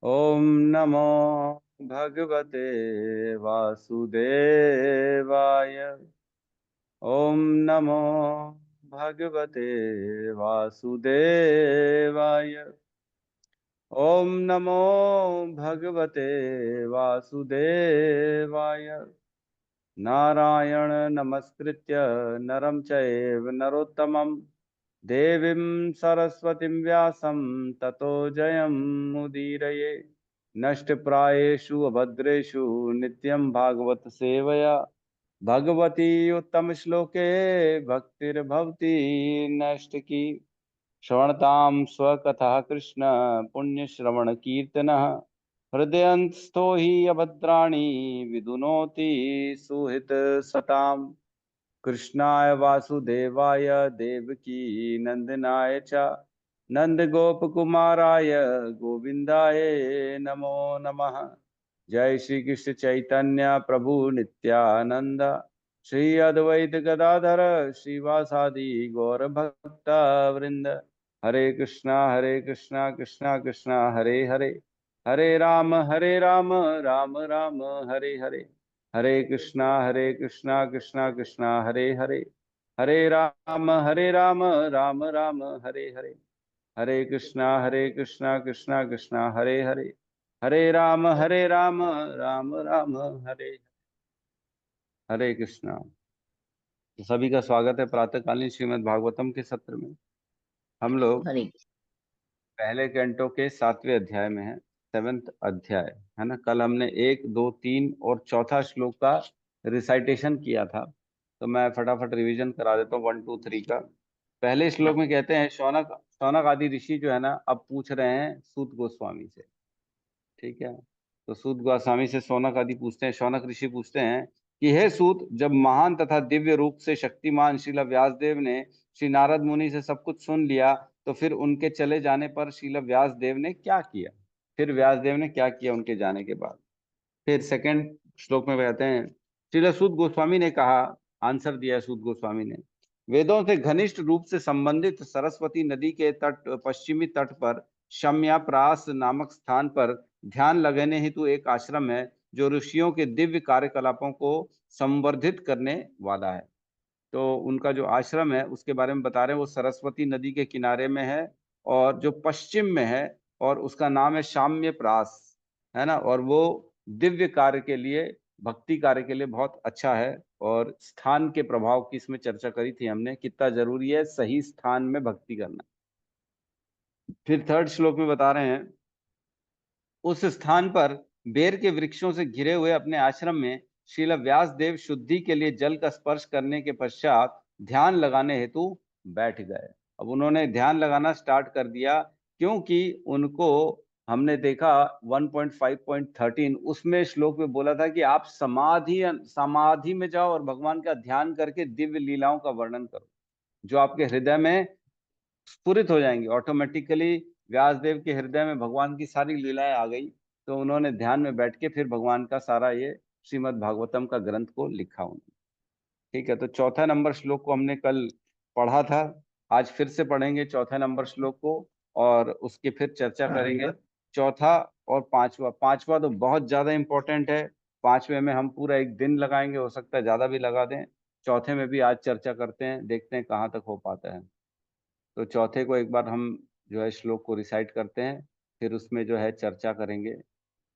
ओम नमो भगवते वासुदेवाय। ओम नमो भगवते वासुदेवाय। ओम नमो भगवते वासुदेवाय। नारायण नमस्कृत्य नरं चैव नरोत्तमं देवीं सरस्वतीं व्यासं ततो जयमुदीरये। नष्टप्रायेषु अभद्रेषु नित्यं भागवत सेवया भगवती उत्तम श्लोके भक्तिर्भवती नष्टकी। श्रवणतां स्वकथः कृष्ण पुण्यश्रवण कीर्तनः हृदयस्थो हि अभद्राणि विदुनोति सुहृत सताम्। कृष्णाय वासुदेवाय देवकी नंदनाय च नंदगोपकुमाराय गोविंदाय नमो नमः। जय श्री कृष्ण चैतन्य प्रभु नित्यानंद श्री अद्वैत गदाधर श्रीवासादि गौर भक्त वृंद। हरे कृष्णा कृष्णा कृष्णा हरे हरे, हरे राम राम राम हरे हरे। हरे कृष्णा कृष्णा कृष्णा हरे हरे, हरे राम राम राम हरे हरे। हरे कृष्णा कृष्णा कृष्णा हरे हरे, हरे राम राम राम हरे। हरे कृष्णा। तो सभी का स्वागत है प्रातःकालीन श्रीमद् भागवतम के सत्र में। हम लोग हरे पहले कैंटो के 7वें अध्याय में है, 7th अध्याय है ना। कल हमने 1, 2, 3 और चौथा श्लोक का रिसाइटेशन किया था, तो मैं फटाफट रिवीजन करा देता हूँ 1, 2, 3 का। पहले श्लोक में कहते हैं शौनक शौनक आदि ऋषि जो है ना, अब पूछ रहे हैं सूत गोस्वामी से। ठीक है, तो सूत गोस्वामी से शौनक आदि पूछते हैं, शौनक ऋषि पूछते हैं कि हे सूत, जब महान तथा दिव्य रूप से शक्तिमान श्रील व्यासदेव ने श्री नारद मुनि से सब कुछ सुन लिया, तो फिर उनके चले जाने पर श्रील व्यासदेव ने क्या किया? फिर व्यासदेव ने क्या किया उनके जाने के बाद? फिर सेकंड श्लोक में कहते हैं श्रील सूत गोस्वामी ने कहा, आंसर दिया सूत गोस्वामी ने, वेदों से घनिष्ठ रूप से संबंधित सरस्वती नदी के तट पश्चिमी तट पर शम्याप्रास नामक स्थान पर ध्यान लगाने हेतु एक आश्रम है, जो ऋषियों के दिव्य कार्यकलापों को संवर्धित करने वाला है। तो उनका जो आश्रम है उसके बारे में बता रहे हैं, वो सरस्वती नदी के किनारे में है और जो पश्चिम में है, और उसका नाम है शाम्यप्रास, है ना। और वो दिव्य कार्य के लिए, भक्ति कार्य के लिए बहुत अच्छा है। और स्थान के प्रभाव की इसमें चर्चा करी थी हमने, कितना जरूरी है सही स्थान में भक्ति करना। फिर थर्ड श्लोक में बता रहे हैं, उस स्थान पर बेर के वृक्षों से घिरे हुए अपने आश्रम में श्रील व्यासदेव शुद्धि के लिए जल का स्पर्श करने के पश्चात ध्यान लगाने हेतु बैठ गए। अब उन्होंने ध्यान लगाना स्टार्ट कर दिया, क्योंकि उनको हमने देखा 1.5.13 उसमें श्लोक में बोला था कि आप समाधि समाधि में जाओ और भगवान का ध्यान करके दिव्य लीलाओं का वर्णन करो, जो आपके हृदय में स्फुरित हो जाएंगी ऑटोमेटिकली। व्यासदेव के हृदय में भगवान की सारी लीलाएं आ गई, तो उन्होंने ध्यान में बैठ के फिर भगवान का सारा ये श्रीमद् भागवतम का ग्रंथ को लिखा उन्होंने। ठीक है, तो चौथा नंबर श्लोक को हमने कल पढ़ा था, आज फिर से पढ़ेंगे चौथा नंबर श्लोक को और उसकी फिर चर्चा करेंगे। चौथा और पांचवा, पांचवा तो बहुत ज्यादा इंपॉर्टेंट है, पांचवे में हम पूरा एक दिन लगाएंगे, हो सकता है ज्यादा भी लगा दें। चौथे में भी आज चर्चा करते हैं, देखते हैं कहाँ तक हो पाता है। तो चौथे को एक बार हम जो है श्लोक को रिसाइट करते हैं, फिर उसमें जो है चर्चा करेंगे,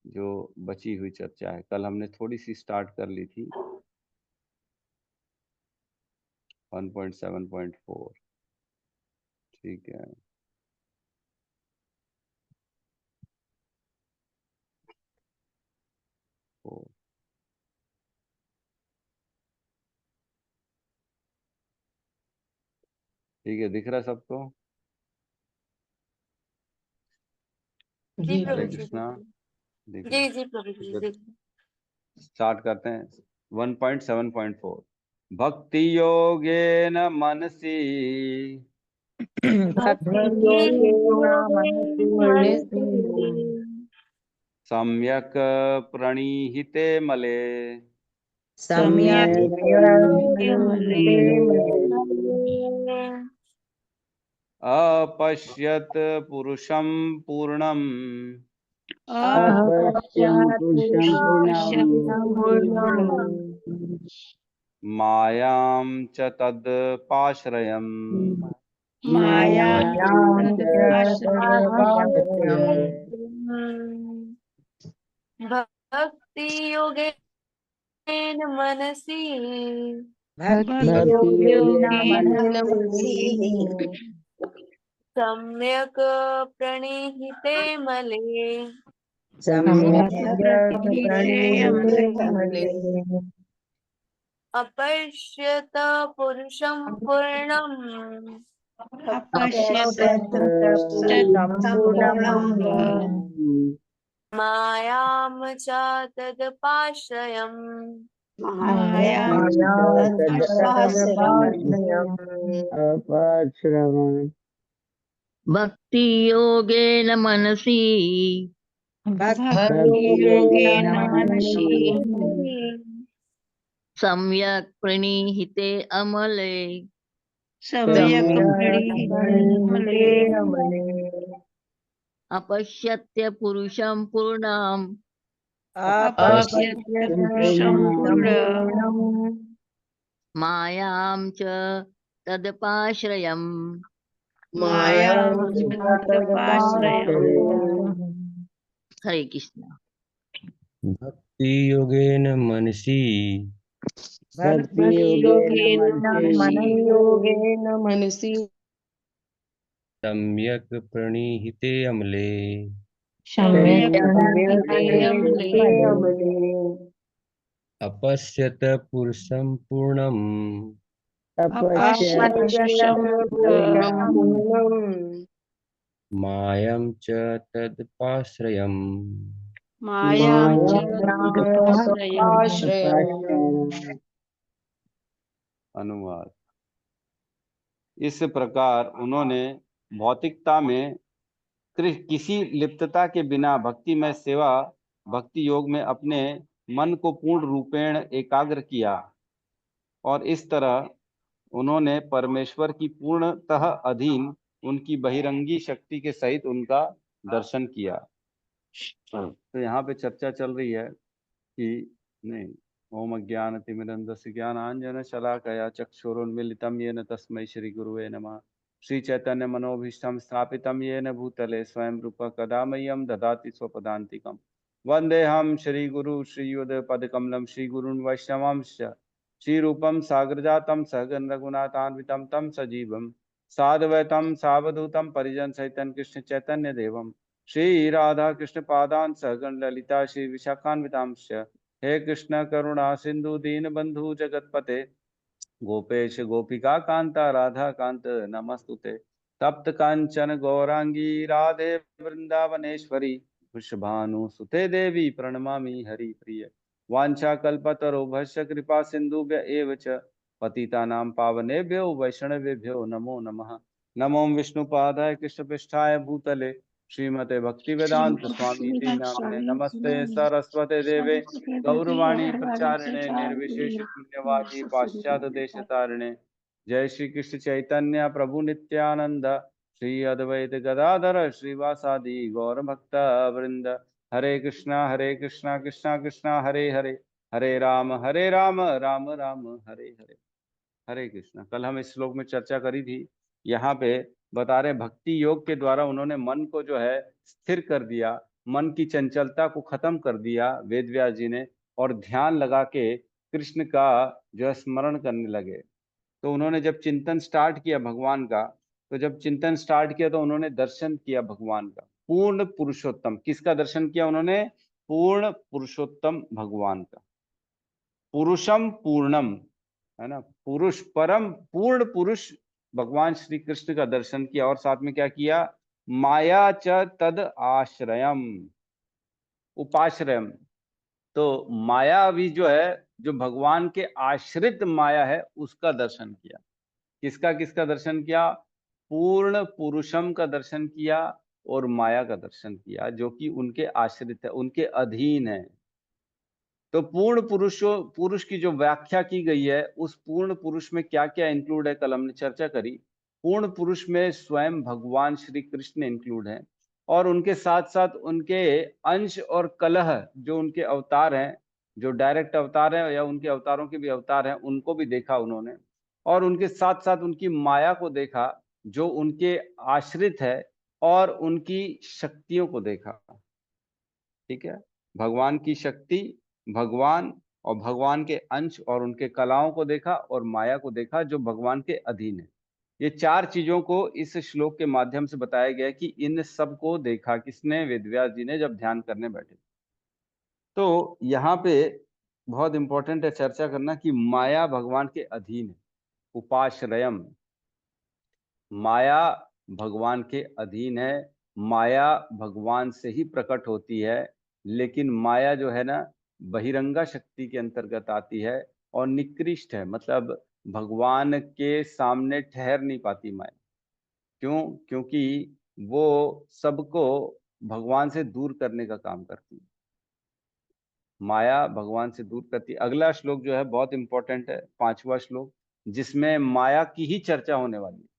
जो बची हुई चर्चा है। कल हमने थोड़ी सी स्टार्ट कर ली थी 1.7.4। ठीक है, फोर। ठीक है, दिख रहा है सबको? जी हरे प्रभु जी। कृष्णा, दिख रहा जी है? जी प्रभु ठीक जी है, जी। स्टार्ट करते हैं 1.7.4। भक्ति योगेन मनसी भक्ति मनसि सम्यक प्रणीहिते मले सम्यक् अपश्यत पुरुषं पूर्णं अपश्यं पुरुषं पूर्णम् मायां च तदपाश्रयम् मायां च तदपाश्रयम् भक्ति योगेन मनसि भक्तियोगेन मनसि सम्यक् प्रणीहिते मले सम्यक् प्रणीते अपश्यत पुरुषं पूर्णम् अपश्यत पुरुषं पूर्णम् मायां च तदपाश्रयम् मायां च तदपाश्रयम् भक्ति योगेन मनसि भक्तियोगेन मनसि सम्यक् प्रणीहिते अमले सम्यक् प्रणीते अमले अपश्यत्य पुरुषं पूर्णम् अपश्यत्य पुरुषं पूर्णम् मायां च तदपाश्रयम् मायां च तदपाश्रयम् हरे कृष्ण। भक्ति योगेन मनसि भक्तियोगेन मनसि सम्यक् प्रणीहिते अमले सम्यक् प्रणीते अमले अपश्यत पुरुषं पूर्णम् अपश्यत् पुरुषं पूर्णम् मायं च तदपाश्रयम् मायां च तदपाश्रयम् अनुवाद। इस प्रकार उन्होंने भौतिकता में किसी लिप्तता के बिना भक्तिमय सेवा भक्ति योग में अपने मन को पूर्ण रूपेण एकाग्र किया और इस तरह उन्होंने परमेश्वर की पूर्णतः अधीन उनकी बहिरंगी शक्ति के सहित उनका दर्शन किया। तो यहाँ पे चर्चा चल रही है कि नहीं, ओम अज्ञानतिमिरन्धस्य ज्ञानाञ्जन शलाकया चक्षुरुन्मीलितं येन तस्मै श्री गुरुवे नमः। श्री चैतन्य मनोभीष्टं स्थापितं येन भूतले स्वयं रूप कदा मह्यं ददाति स्वपदान्तिकं। वन्देऽहं श्री गुरु श्रीयुतपदकमलं श्री गुरुन् वैष्णवांश्च श्रीरूपं साग्रजातं सहगण रघुनाथान्वितं तं सजीवं साद्वैतं सावधूतं परिजन सहितं कृष्ण चैतन्य देवं श्री राधा कृष्ण पादान् सहगण ललिता श्री विशाखान्वितांश्च। हे कृष्ण करुणा सिंधु दीन बंधु जगतपते गोपेश गोपिका कांता राधा कांत नमस्तुते। तप्त कांचन गौरांगी राधे वृंदावनेश्वरी वृषभानुसुते देवी प्रणमामि हरि प्रिय। वाञ्छाकल्पतरुभ्यश्च कृपा सिन्धुभ्य एव च पतितानां पावनेभ्यो वैष्णवेभ्यो नमो नमः। नमो विष्णुपादाय कृष्णपृष्ठाय भूतले श्रीमते भक्तिवेदांत स्वामी नामिने नमस्ते सरस्वते देवे गौरवाणी प्रचारिणे निर्विशेष शून्यवादी पाश्चात्य देश तारिणे। जय श्री कृष्ण चैतन्य प्रभु नित्यानंद श्री अद्वैत गदाधर श्रीवासादि गौर भक्त वृंद। हरे कृष्णा कृष्णा कृष्णा हरे हरे हरे राम राम राम हरे हरे। हरे कृष्णा। कल हम इस श्लोक में चर्चा करी थी। यहाँ पे बता रहे भक्ति योग के द्वारा उन्होंने मन को जो है स्थिर कर दिया, मन की चंचलता को खत्म कर दिया वेद व्यास जी ने, और ध्यान लगा के कृष्ण का जो है स्मरण करने लगे। तो उन्होंने जब चिंतन स्टार्ट किया भगवान का, तो जब चिंतन स्टार्ट किया तो उन्होंने दर्शन किया भगवान का, पूर्ण पुरुषोत्तम। किसका दर्शन किया उन्होंने? पूर्ण पुरुषोत्तम भगवान का। पुरुषम पूर्णम, है ना, पुरुष परम पूर्ण पुरुष भगवान श्री कृष्ण का दर्शन किया। और साथ में क्या किया? माया च तद आश्रयम, उपाश्रयम। तो माया भी जो है, जो भगवान के आश्रित माया है, उसका दर्शन किया। किसका किसका दर्शन किया? पूर्ण पुरुषम का दर्शन किया और माया का दर्शन किया, जो कि उनके आश्रित है, उनके अधीन है। तो पूर्ण पुरुष की जो व्याख्या की गई है, उस पूर्ण पुरुष में क्या क्या इंक्लूड है, कल हमने चर्चा करी। पूर्ण पुरुष में स्वयं भगवान श्री कृष्ण इंक्लूड है, और उनके साथ साथ उनके अंश और कलह जो उनके अवतार हैं, जो डायरेक्ट अवतार हैं या उनके अवतारों के भी अवतार हैं, उनको भी देखा उन्होंने। और उनके साथ साथ उनकी माया को देखा जो उनके आश्रित है, और उनकी शक्तियों को देखा। ठीक है, भगवान की शक्ति, भगवान और भगवान के अंश और उनके कलाओं को देखा, और माया को देखा जो भगवान के अधीन है। ये चार चीजों को इस श्लोक के माध्यम से बताया गया कि इन सब को देखा किसने? वेदव्यास जी ने, जब ध्यान करने बैठे। तो यहाँ पे बहुत इंपॉर्टेंट है चर्चा करना कि माया भगवान के अधीन है। उपाश्रयम, माया भगवान के अधीन है। माया भगवान से ही प्रकट होती है, लेकिन माया जो है ना, बहिरंगा शक्ति के अंतर्गत आती है और निकृष्ट है, मतलब भगवान के सामने ठहर नहीं पाती माया। क्यों? क्योंकि वो सबको भगवान से दूर करने का काम करती है। माया भगवान से दूर करती है। अगला श्लोक जो है बहुत इंपॉर्टेंट है, 5वां श्लोक, जिसमें माया की ही चर्चा होने वाली है।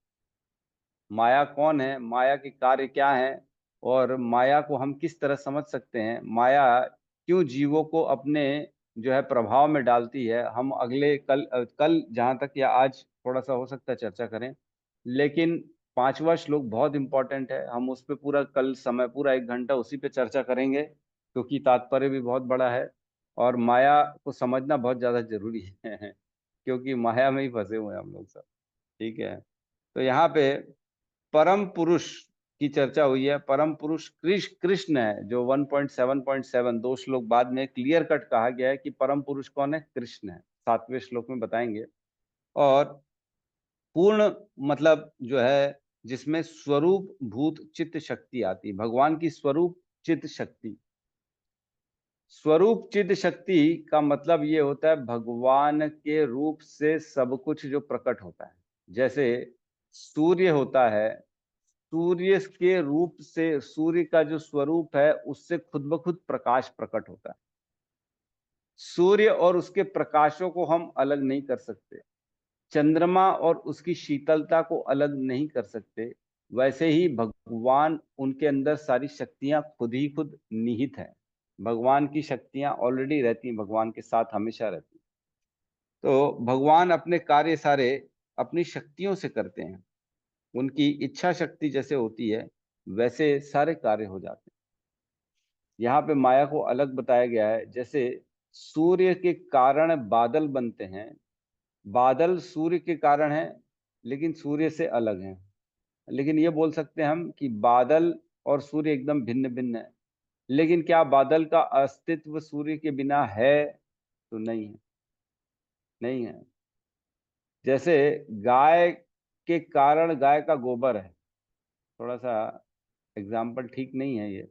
माया कौन है, माया के कार्य क्या हैं, और माया को हम किस तरह समझ सकते हैं, माया क्यों जीवों को अपने जो है प्रभाव में डालती है। हम अगले कल जहां तक या आज थोड़ा सा हो सकता है चर्चा करें, लेकिन 5वां श्लोक बहुत इंपॉर्टेंट है। हम उस पर पूरा कल समय, पूरा 1 घंटा उसी पे चर्चा करेंगे, क्योंकि तात्पर्य भी बहुत बड़ा है और माया को समझना बहुत ज्यादा जरूरी है क्योंकि माया में ही फंसे हुए हैं हम लोग सब। ठीक है, तो यहाँ पे परम पुरुष की चर्चा हुई है। परम पुरुष कृष्ण है, जो 1.7.7 2 श्लोक बाद में क्लियर कट कहा गया है कि परम पुरुष कौन है? कृष्ण है। 7वें श्लोक में बताएंगे। और पूर्ण मतलब जो है जिसमें स्वरूप भूत चित्त शक्ति आती है, भगवान की स्वरूप चित्त शक्ति। स्वरूप चित्त शक्ति का मतलब ये होता है भगवान के रूप से सब कुछ जो प्रकट होता है। जैसे सूर्य होता है, सूर्य के रूप से, सूर्य का जो स्वरूप है उससे खुद ब खुद प्रकाश प्रकट होता है। सूर्य और उसके प्रकाशों को हम अलग नहीं कर सकते, चंद्रमा और उसकी शीतलता को अलग नहीं कर सकते। वैसे ही भगवान, उनके अंदर सारी शक्तियां खुद ही खुद निहित है। भगवान की शक्तियां ऑलरेडी रहती हैं, भगवान के साथ हमेशा रहती हैं। तो भगवान अपने कार्य सारे अपनी शक्तियों से करते हैं। उनकी इच्छा शक्ति जैसे होती है वैसे सारे कार्य हो जाते हैं। यहाँ पे माया को अलग बताया गया है। जैसे सूर्य के कारण बादल बनते हैं, बादल सूर्य के कारण है लेकिन सूर्य से अलग हैं। लेकिन ये बोल सकते हैं हम कि बादल और सूर्य एकदम भिन्न भिन्न है। लेकिन क्या बादल का अस्तित्व सूर्य के बिना है? तो नहीं है, नहीं है। जैसे गाय के कारण गाय का गोबर है, थोड़ा सा एग्जाम्पल ठीक नहीं है ये,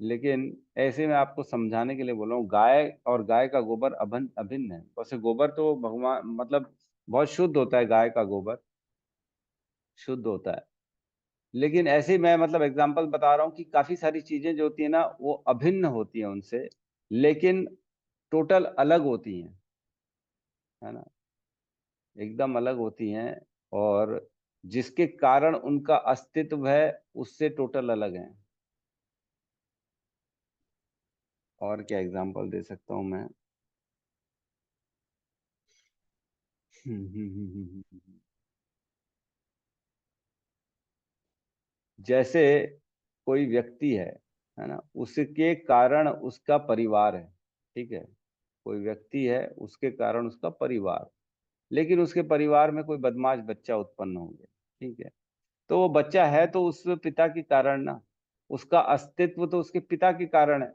लेकिन ऐसे में आपको समझाने के लिए बोल रहा हूँ। गाय और गाय का गोबर अभिन्न अभिन्न है। वैसे गोबर तो भगवान मतलब बहुत शुद्ध होता है, गाय का गोबर शुद्ध होता है। लेकिन ऐसे ही मैं मतलब एग्जाम्पल बता रहा हूँ कि काफी सारी चीजें जो होती है ना वो अभिन्न होती हैं उनसे, लेकिन टोटल अलग होती हैं, है ना, एकदम अलग होती हैं। और जिसके कारण उनका अस्तित्व है उससे टोटल अलग है। और क्या एग्जाम्पल दे सकता हूं मैं? जैसे कोई व्यक्ति है ना, उसके कारण उसका परिवार है। ठीक है, कोई व्यक्ति है उसके कारण उसका परिवार, लेकिन उसके परिवार में कोई बदमाश बच्चा उत्पन्न हो गया। ठीक है, तो वो बच्चा है तो उस पिता के कारण ना, उसका अस्तित्व तो उसके पिता के कारण है।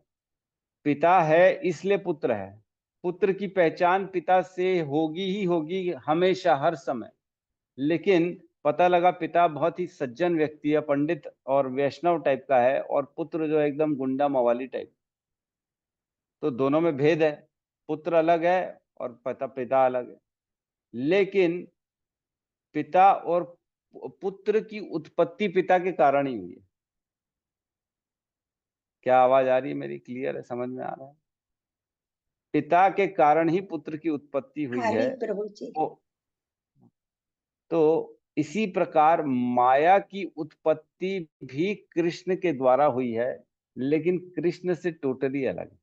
पिता है इसलिए पुत्र है। पुत्र की पहचान पिता से होगी ही होगी हमेशा, हर समय। लेकिन पता लगा पिता बहुत ही सज्जन व्यक्ति है, पंडित और वैष्णव टाइप का है, और पुत्र जो है एकदम गुंडा मवाली टाइप। तो दोनों में भेद है, पुत्र अलग है और पिता अलग है। लेकिन पिता और पुत्र की उत्पत्ति पिता के कारण ही हुई है। क्या आवाज आ रही है मेरी? क्लियर है? समझ में आ रहा है? पिता के कारण ही पुत्र की उत्पत्ति हुई हाँ है। जी प्रभु जी। तो इसी प्रकार माया की उत्पत्ति भी कृष्ण के द्वारा हुई है, लेकिन कृष्ण से टोटली अलग है।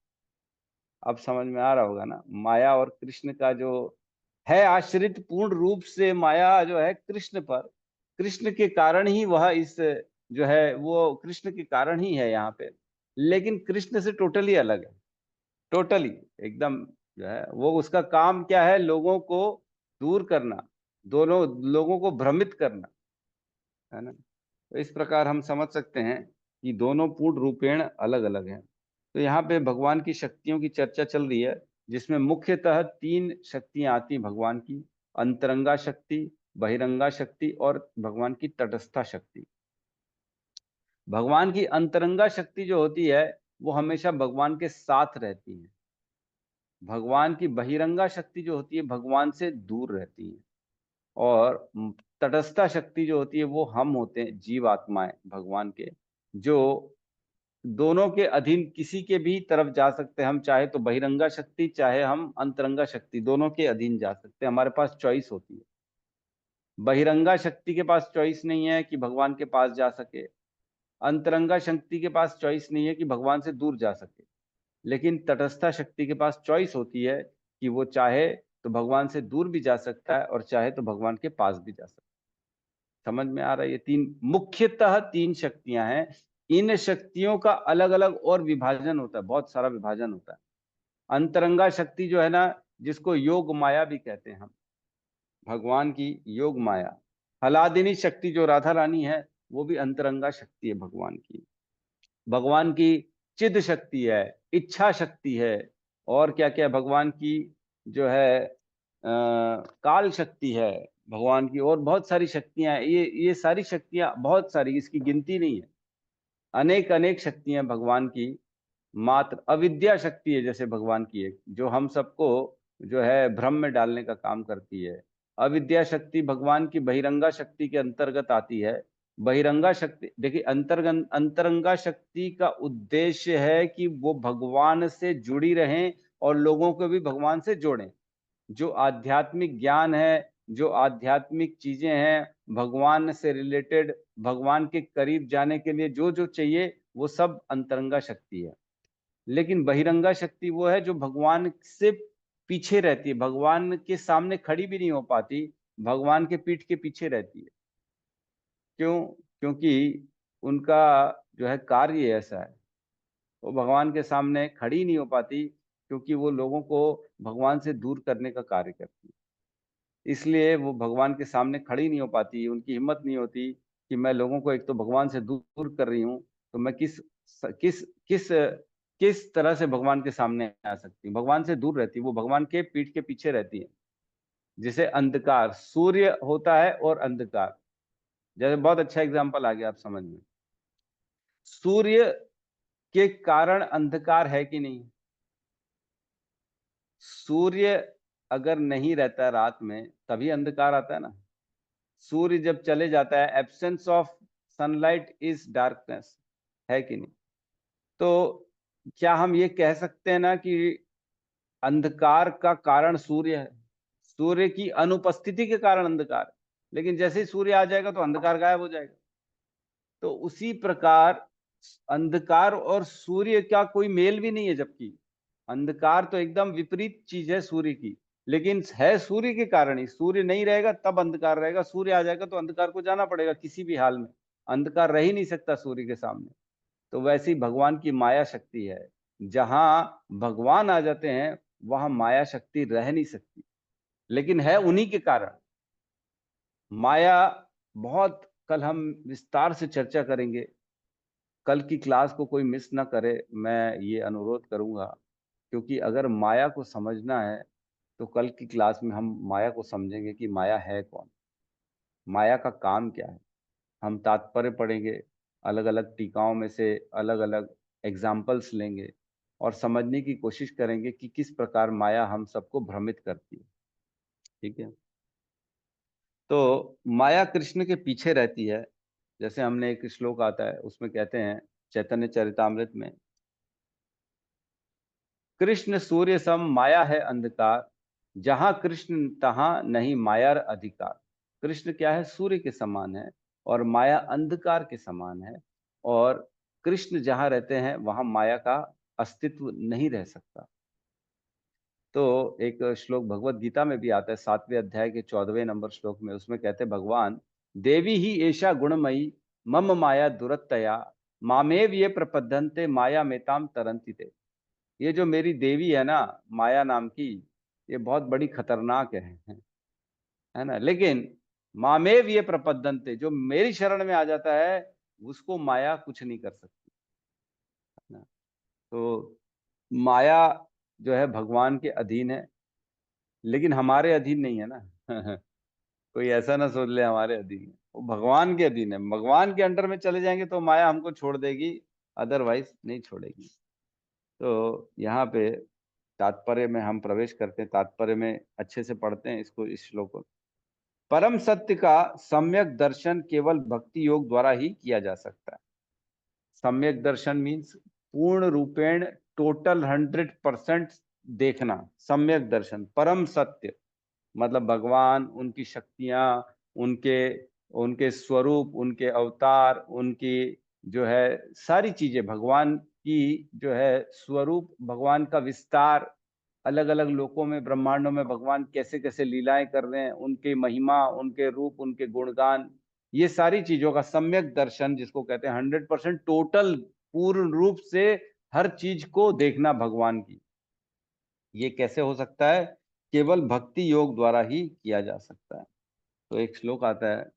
अब समझ में आ रहा होगा ना, माया और कृष्ण का जो है आश्रित पूर्ण रूप से माया जो है कृष्ण पर, कृष्ण के कारण ही वह इस जो है वो कृष्ण के कारण ही है यहाँ पे, लेकिन कृष्ण से टोटली अलग है, टोटली एकदम जो है वो उसका काम क्या है, लोगों को दूर करना, दोनों लोगों को भ्रमित करना, है ना। तो इस प्रकार हम समझ सकते हैं कि दोनों पूर्ण रूपेण अलग अलग हैं। तो यहाँ पे भगवान की शक्तियों की चर्चा चल रही है, जिसमें मुख्यतः 3 शक्तियां आती हैं भगवान की, अंतरंगा शक्ति, बहिरंगा शक्ति और भगवान की तटस्था शक्ति। भगवान की अंतरंगा शक्ति जो होती है वो हमेशा भगवान के साथ रहती है। भगवान की बहिरंगा शक्ति जो होती है भगवान से दूर रहती है। और तटस्था शक्ति जो होती है वो हम होते हैं, जीव आत्माएं भगवान के, जो दोनों के अधीन किसी के भी तरफ जा सकते हैं। हम चाहे तो बहिरंगा शक्ति, चाहे हम अंतरंगा शक्ति, दोनों के अधीन जा सकते हैं। हमारे पास चॉइस होती है। बहिरंगा शक्ति के पास चॉइस नहीं है कि भगवान के पास जा सके, अंतरंगा शक्ति के पास चॉइस नहीं है कि भगवान से दूर जा सके, लेकिन तटस्था शक्ति के पास चॉइस होती है कि वो चाहे तो भगवान से दूर भी जा सकता है और चाहे तो भगवान के पास भी जा सकता है। समझ में आ रहा है? ये मुख्यतः 3 शक्तियां हैं। इन शक्तियों का अलग अलग और विभाजन होता है, बहुत सारा विभाजन होता है। अंतरंगा शक्ति जो है ना, जिसको योग माया भी कहते हैं हम, भगवान की योग माया। हलादिनी शक्ति जो राधा रानी है वो भी अंतरंगा शक्ति है भगवान की। भगवान की चिद शक्ति है, इच्छा शक्ति है, और क्या क्या भगवान की जो है काल शक्ति है भगवान की, और बहुत सारी शक्तियां। ये सारी शक्तियां बहुत सारी, इसकी गिनती नहीं है। अनेक अनेक शक्तियां भगवान की। मात्र अविद्या शक्ति है जैसे भगवान की एक, जो हम सबको जो है भ्रम में डालने का काम करती है। अविद्या शक्ति भगवान की बहिरंगा शक्ति के अंतर्गत आती है। बहिरंगा शक्ति देखिए, अंतरंगा शक्ति का उद्देश्य है कि वो भगवान से जुड़ी रहें और लोगों को भी भगवान से जोड़ें। जो आध्यात्मिक ज्ञान है, जो आध्यात्मिक चीजें हैं, भगवान से रिलेटेड, भगवान के करीब जाने के लिए जो जो चाहिए वो सब अंतरंगा शक्ति है। लेकिन बहिरंगा शक्ति वो है जो भगवान से पीछे रहती है, भगवान के सामने खड़ी भी नहीं हो पाती, भगवान के पीठ के पीछे रहती है। क्यों? क्योंकि उनका जो है कार्य ऐसा है, वो भगवान के सामने खड़ी नहीं हो पाती, क्योंकि वो लोगों को भगवान से दूर करने का कार्य करती है। इसलिए वो भगवान के सामने खड़ी नहीं हो पाती, उनकी हिम्मत नहीं होती कि मैं लोगों को एक तो भगवान से दूर कर रही हूँ, तो मैं किस किस किस किस तरह से भगवान के सामने आ सकती हूँ। भगवान से दूर रहती है, वो भगवान के पीठ के पीछे रहती है। जैसे अंधकार, सूर्य होता है और अंधकार, जैसे बहुत अच्छा एग्जाम्पल आ गया आप समझ में। सूर्य के कारण अंधकार है कि नहीं? सूर्य अगर नहीं रहता रात में तभी अंधकार आता है ना। सूर्य जब चले जाता है, absence of sunlight is darkness, है कि नहीं? तो क्या हम ये कह सकते हैं ना कि अंधकार का कारण सूर्य है, सूर्य की अनुपस्थिति के कारण अंधकार है, लेकिन जैसे ही सूर्य आ जाएगा तो अंधकार गायब हो जाएगा। तो उसी प्रकार अंधकार और सूर्य का कोई मेल भी नहीं है, जबकि अंधकार तो एकदम विपरीत चीज है सूर्य की, लेकिन है सूर्य के कारण ही। सूर्य नहीं रहेगा तब अंधकार रहेगा, सूर्य आ जाएगा तो अंधकार को जाना पड़ेगा किसी भी हाल में, अंधकार रह ही नहीं सकता सूर्य के सामने। तो वैसे ही भगवान की माया शक्ति है, जहां भगवान आ जाते हैं वहां माया शक्ति रह नहीं सकती, लेकिन है उन्हीं के कारण। माया बहुत कल हम विस्तार से चर्चा करेंगे, कल की क्लास को कोई मिस ना करे, मैं ये अनुरोध करूंगा, क्योंकि अगर माया को समझना है तो कल की क्लास में हम माया को समझेंगे कि माया है कौन, माया का काम क्या है। हम तात्पर्य पढ़ेंगे, अलग अलग टीकाओं में से अलग अलग एग्जाम्पल्स लेंगे और समझने की कोशिश करेंगे कि किस प्रकार माया हम सबको भ्रमित करती है। ठीक है? तो माया कृष्ण के पीछे रहती है। जैसे हमने एक श्लोक आता है उसमें कहते हैं चैतन्य चरितामृत में, कृष्ण सूर्य सम माया है अंधकार, जहां कृष्ण तहां नहीं मायार अधिकार। कृष्ण क्या है, सूर्य के समान है और माया अंधकार के समान है, और कृष्ण जहां रहते हैं वहां माया का अस्तित्व नहीं रह सकता। तो एक श्लोक भगवत गीता में भी आता है, 7वें अध्याय के 14वें नंबर श्लोक में, उसमें कहते हैं भगवान, देवी ही एषा गुणमयी मम माया दुरत्तया मामेव ये प्रपद्यन्ते माया मेताम तरन्ति ते। ये जो मेरी देवी है ना, माया नाम की, ये बहुत बड़ी खतरनाक है ना, लेकिन मामेव ये प्रपद्यन्ते, जो मेरी शरण में आ जाता है उसको माया कुछ नहीं कर सकती, है ना। तो माया जो है भगवान के अधीन है, लेकिन हमारे अधीन नहीं है ना। कोई ऐसा ना सोच ले हमारे अधीन है, वो भगवान के अधीन है। भगवान के अंडर में चले जाएंगे तो माया हमको छोड़ देगी, अदरवाइज नहीं छोड़ेगी। तो यहाँ पे तात्पर्य में हम प्रवेश करते हैं, तात्पर्य में अच्छे से पढ़ते हैं इसको, इस श्लोक को। परम सत्य का सम्यक दर्शन केवल भक्ति योग द्वारा ही किया जा सकता है। सम्यक दर्शन मीन्स पूर्ण रूपेण, टोटल 100% देखना, सम्यक दर्शन। परम सत्य मतलब भगवान, उनकी शक्तियां, उनके उनके स्वरूप, उनके अवतार, उनकी जो है सारी चीजें, भगवान की जो है स्वरूप, भगवान का विस्तार, अलग अलग लोकों में, ब्रह्मांडों में भगवान कैसे कैसे लीलाएं कर रहे हैं, उनकी महिमा, उनके रूप, उनके गुणगान, ये सारी चीजों का सम्यक दर्शन, जिसको कहते हैं 100% टोटल, पूर्ण रूप से हर चीज को देखना भगवान की, ये कैसे हो सकता है? केवल भक्ति योग द्वारा ही किया जा सकता है। तो एक श्लोक आता है,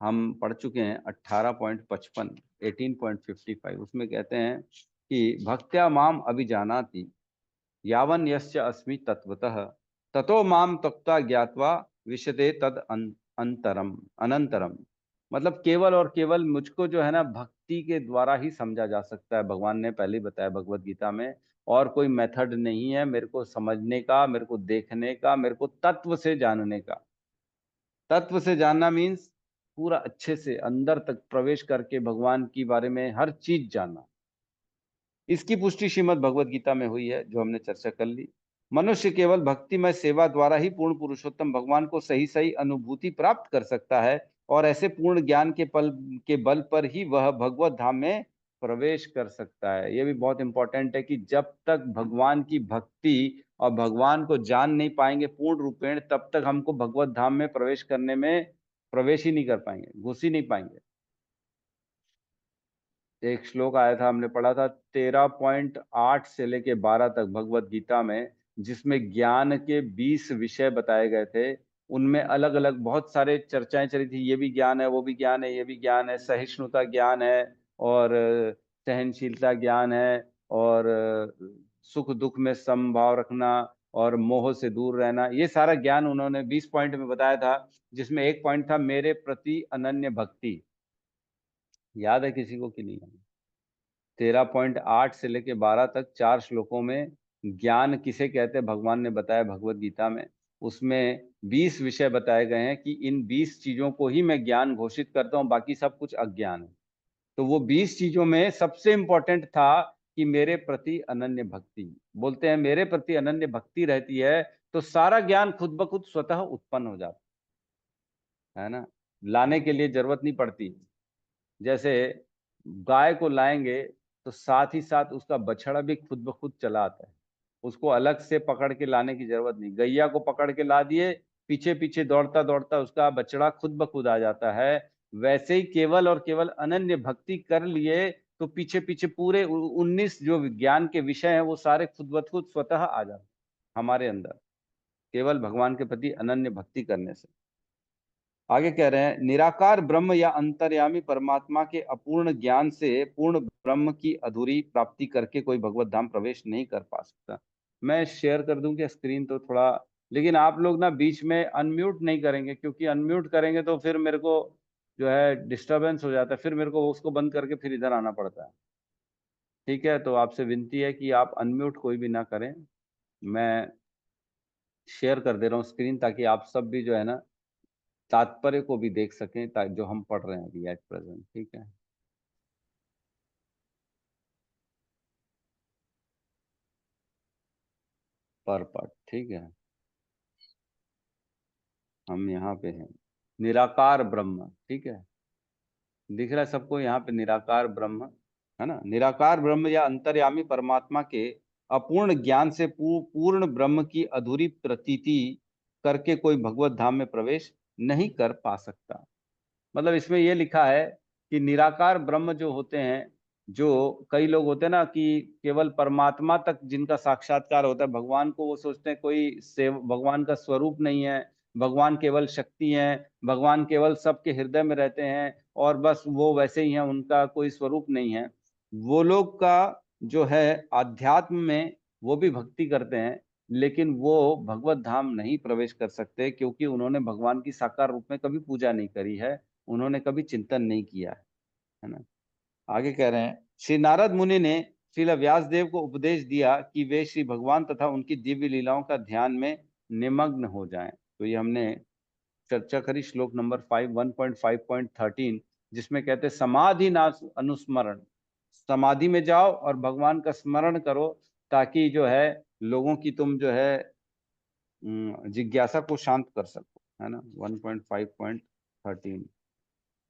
हम पढ़ चुके हैं, 18.55, 18.55, उसमें कहते हैं कि भक्त्या माम अभिजानाति यावन यस्य अस्मि तत्वतः ततो माम तत्वा ज्ञात्वा विशते तद अंतरम अनंतरम। मतलब केवल और केवल मुझको जो है ना भक्ति के द्वारा ही समझा जा सकता है, भगवान ने पहले ही बताया भगवत गीता में। और कोई मेथड नहीं है मेरे को समझने का, मेरे को देखने का, मेरे को तत्व से जानने का। तत्व से जानना मीन्स पूरा अच्छे से अंदर तक प्रवेश करके भगवान के बारे में हर चीज जानना। इसकी पुष्टि श्रीमद् भगवत गीता में हुई है, जो हमने चर्चा कर ली। मनुष्य केवल भक्तिमय सेवा द्वारा ही पूर्ण पुरुषोत्तम भगवान को सही सही अनुभूति प्राप्त कर सकता है, और ऐसे पूर्ण ज्ञान के बल पर ही वह भगवत धाम में प्रवेश कर सकता है। यह भी बहुत इंपॉर्टेंट है कि जब तक भगवान की भक्ति और भगवान को जान नहीं पाएंगे पूर्ण रूपेण, तब तक हमको भगवत धाम में प्रवेश करने में प्रवेश ही नहीं कर पाएंगे, घुस ही नहीं पाएंगे। एक श्लोक आया था, हमने पढ़ा था 13.8 से लेके 12 तक भगवत गीता में, जिसमें ज्ञान के 20 विषय बताए गए थे। उनमें अलग अलग बहुत सारे चर्चाएं चली थी, ये भी ज्ञान है, वो भी ज्ञान है, ये भी ज्ञान है, सहिष्णुता ज्ञान है, और सहनशीलता ज्ञान है, और सुख दुख में समभाव रखना, और मोह से दूर रहना, ये सारा ज्ञान उन्होंने 20 पॉइंट में बताया था। जिसमें एक पॉइंट था मेरे प्रति अनन्य भक्ति। याद है किसी को कि नहीं? 13.8 से लेके 12 तक 4 श्लोकों में ज्ञान किसे कहते हैं भगवान ने बताया भगवत गीता में। उसमें 20 विषय बताए गए हैं कि इन 20 चीजों को ही मैं ज्ञान घोषित करता हूं, बाकी सब कुछ अज्ञान है। तो वो 20 चीजों में सबसे इंपॉर्टेंट था कि मेरे प्रति अनन्य भक्ति। बोलते हैं मेरे प्रति अनन्य भक्ति रहती है तो सारा ज्ञान खुद ब खुद स्वतः उत्पन्न हो जाता है ना, लाने के लिए जरूरत नहीं पड़ती। जैसे गाय को लाएंगे तो साथ ही साथ उसका बछड़ा भी खुद ब खुद चला आता है, उसको अलग से पकड़ के लाने की जरूरत नहीं। गैया को पकड़ के ला दिए, पीछे पीछे दौड़ता दौड़ता उसका बछड़ा खुद ब खुद आ जाता है। वैसे ही केवल और केवल अनन्य भक्ति कर लिए तो पीछे पीछे पूरे 19 जो विज्ञान के विषय हैं वो सारे खुद ब खुद स्वतः आ जाते हैं हमारे अंदर, केवल भगवान के प्रति अनन्य भक्ति करने से। आगे कह रहे हैं, निराकार ब्रह्म या अंतर्यामी परमात्मा के अपूर्ण ज्ञान से पूर्ण ब्रह्म की अधूरी प्राप्ति करके कोई भगवत धाम प्रवेश नहीं कर पा सकता। मैं शेयर कर दूं क्या स्क्रीन तो थोड़ा, लेकिन आप लोग ना बीच में अनम्यूट नहीं करेंगे, क्योंकि अनम्यूट करेंगे तो फिर मेरे को जो है डिस्टरबेंस हो जाता है, फिर मेरे को उसको बंद करके फिर इधर आना पड़ता है। ठीक है, तो आपसे विनती है कि आप अनम्यूट कोई भी ना करें। मैं शेयर कर दे रहा हूँ स्क्रीन, ताकि आप सब भी जो है ना तात्पर्य को भी देख सकें, जो हम पढ़ रहे हैं अभी एट प्रेजेंट। ठीक है, पर पार्ट। ठीक है, हम यहाँ पे हैं, निराकार ब्रह्म, ठीक है, दिख रहा है सबको यहाँ पे निराकार ब्रह्म, है ना। निराकार ब्रह्म या अंतर्यामी परमात्मा के अपूर्ण ज्ञान से पूर्ण ब्रह्म की अधूरी प्रतीति करके कोई भगवत धाम में प्रवेश नहीं कर पा सकता। मतलब इसमें यह लिखा है कि निराकार ब्रह्म जो होते हैं, जो कई लोग होते हैं ना कि केवल परमात्मा तक जिनका साक्षात्कार होता है, भगवान को वो सोचते हैं कोई भगवान का स्वरूप नहीं है, भगवान केवल शक्ति है, भगवान केवल सबके हृदय में रहते हैं और बस वो वैसे ही हैं, उनका कोई स्वरूप नहीं है। वो लोग का जो है आध्यात्म में वो भी भक्ति करते हैं, लेकिन वो भगवत धाम नहीं प्रवेश कर सकते, क्योंकि उन्होंने भगवान की साकार रूप में कभी पूजा नहीं करी है, उन्होंने कभी चिंतन नहीं किया है ना। आगे कह रहे हैं, श्री नारद मुनि ने श्रील व्यासदेव को उपदेश दिया कि वे श्री भगवान तथा उनकी दिव्य लीलाओं का ध्यान में निमग्न हो जाएं। तो ये हमने चर्चा करी श्लोक नंबर 1.5.13, जिसमें कहते हैं समाधि ना अनुस्मरण, समाधि में जाओ और भगवान का स्मरण करो, ताकि जो है लोगों की तुम जो है जिज्ञासा को शांत कर सको, है ना। 1.5.13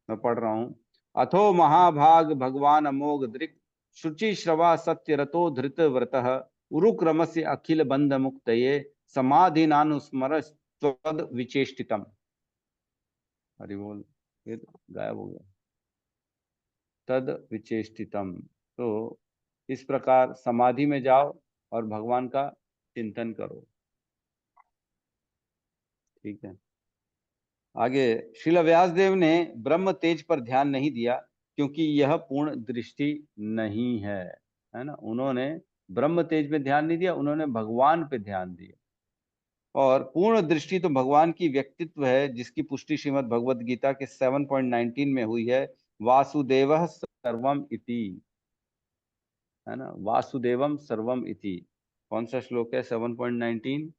मैं पढ़ रहा हूं। अथो महाभाग भगवान अमोघ दृक् शुचि श्रवा सत्य रतो धृत व्रतः उरुक्रमस्य अखिल बंध मुक्तये समाधिनानुस्मर त्वद विचेष्टितम। हरि बोल, ये तो गायब हो गया, तद विचेष्टितम। तो इस प्रकार समाधि में जाओ और भगवान का चिंतन करो, ठीक है। आगे, श्रील व्यासदेव ने ब्रह्म तेज पर ध्यान नहीं दिया, क्योंकि यह पूर्ण दृष्टि नहीं है ना। उन्होंने ब्रह्म तेज पे ध्यान नहीं दिया, उन्होंने भगवान पे ध्यान दिया। और पूर्ण दृष्टि तो भगवान की व्यक्तित्व है, जिसकी पुष्टि श्रीमद् भगवद गीता के 7.19 में हुई है, वासुदेवः सर्वम इति, है ना। वासुदेवम सर्वम इति कौन सा श्लोक है? 7.19।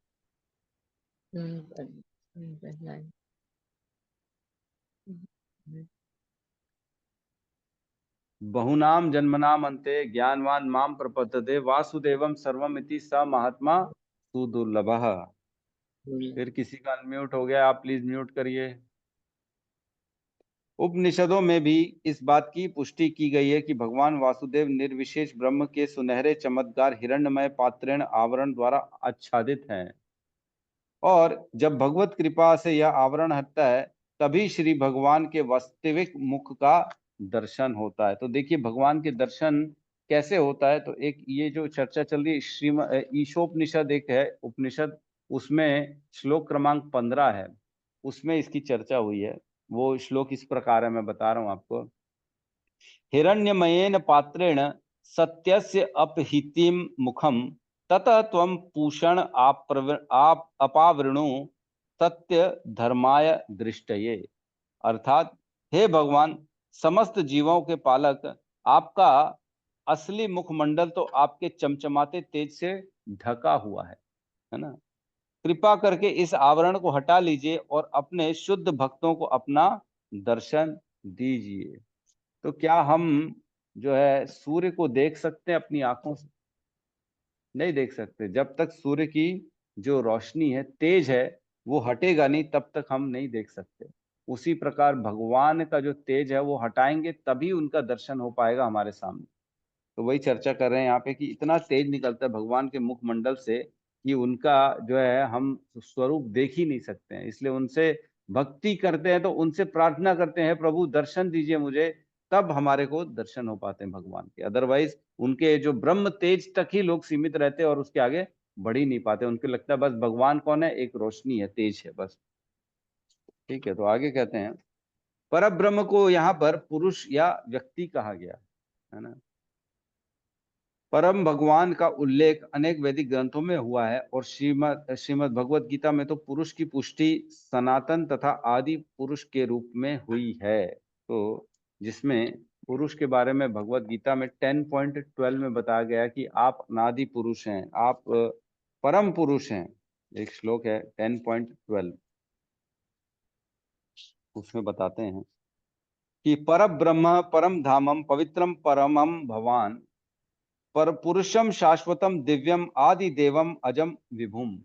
बहुनाम जन्मनाम अन्ते ज्ञानवान माम प्रपद्यते वासुदेवम सर्वमिति स महात्मा सुदुर्लभः। फिर किसी का अनम्यूट हो गया, आप प्लीज म्यूट करिए। उपनिषदों में भी इस बात की पुष्टि की गई है कि भगवान वासुदेव निर्विशेष ब्रह्म के सुनहरे चमत्कार हिरण्यमय पात्रेण आवरण द्वारा आच्छादित हैं, और जब भगवत कृपा से यह आवरण हटता है, तभी श्री भगवान के वास्तविक मुख का दर्शन होता है। तो देखिए भगवान के दर्शन कैसे होता है। तो एक ये जो चर्चा चल रही है, श्रीमद् ईशोपनिषद एक है उपनिषद, उसमें श्लोक क्रमांक 15 है, उसमें इसकी चर्चा हुई है। वो श्लोक इस प्रकार है, मैं बता रहा हूं आपको। हिरण्यमयेन पात्रेण सत्यस्य अपहितिम मुखम ततः त्वं पूषण आप अपावृणु सत्य धर्माय दृष्टये। अर्थात हे भगवान, समस्त जीवों के पालक, आपका असली मुखमंडल तो आपके चमचमाते तेज से ढका हुआ है ना। कृपा करके इस आवरण को हटा लीजिए और अपने शुद्ध भक्तों को अपना दर्शन दीजिए। तो क्या हम जो है सूर्य को देख सकते हैं अपनी आंखों से? नहीं देख सकते। जब तक सूर्य की जो रोशनी है, तेज है, वो हटेगा नहीं, तब तक हम नहीं देख सकते। उसी प्रकार भगवान का जो तेज है वो हटाएंगे तभी उनका दर्शन हो पाएगा हमारे सामने। तो वही चर्चा कर रहे हैं यहाँ पे कि इतना तेज निकलता है भगवान के मुखमंडल से कि उनका जो है हम स्वरूप देख ही नहीं सकते हैं। इसलिए उनसे भक्ति करते हैं तो उनसे प्रार्थना करते हैं, प्रभु दर्शन दीजिए मुझे, तब हमारे को दर्शन हो पाते हैं भगवान के। अदरवाइज उनके जो ब्रह्म तेज तक ही लोग सीमित रहते हैं और उसके आगे बढ़ ही नहीं पाते। उनको लगता है बस भगवान कौन है, एक रोशनी है, तेज है बस, ठीक है। तो आगे कहते हैं, पर ब्रह्म को यहाँ पर पुरुष या व्यक्ति कहा गया है ना। परम भगवान का उल्लेख अनेक वैदिक ग्रंथों में हुआ है, और श्रीमद् भगवत गीता में तो पुरुष की पुष्टि सनातन तथा आदि पुरुष के रूप में हुई है। तो जिसमें पुरुष के बारे में भगवत गीता में 10.12 में बताया गया कि आप अनादि पुरुष हैं, आप परम पुरुष हैं। एक श्लोक है 10.12, उसमें बताते हैं कि पर ब्रह्म परम धामम पवित्रम परमम भवान पर पुरुषम शाश्वतम दिव्यम आदि देवम अजम विभुम।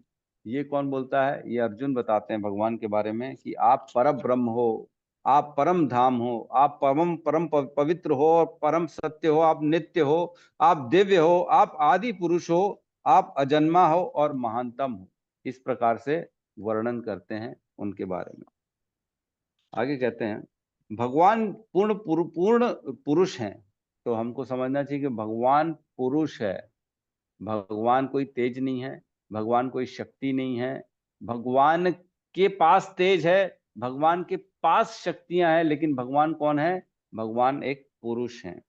ये कौन बोलता है? ये अर्जुन बताते हैं भगवान के बारे में कि आप परम ब्रह्म हो, आप परम धाम हो, आप परम परम पवित्र हो और परम सत्य हो, आप नित्य हो, आप दिव्य हो, आप आदि पुरुष हो, आप अजन्मा हो और महानतम हो। इस प्रकार से वर्णन करते हैं उनके बारे में। आगे कहते हैं भगवान पूर्ण पुरुष हैं। तो हमको समझना चाहिए कि भगवान पुरुष है, भगवान कोई तेज नहीं है, भगवान कोई शक्ति नहीं है। भगवान के पास तेज है, भगवान के पास शक्तियां हैं, लेकिन भगवान कौन है? भगवान एक पुरुष हैं।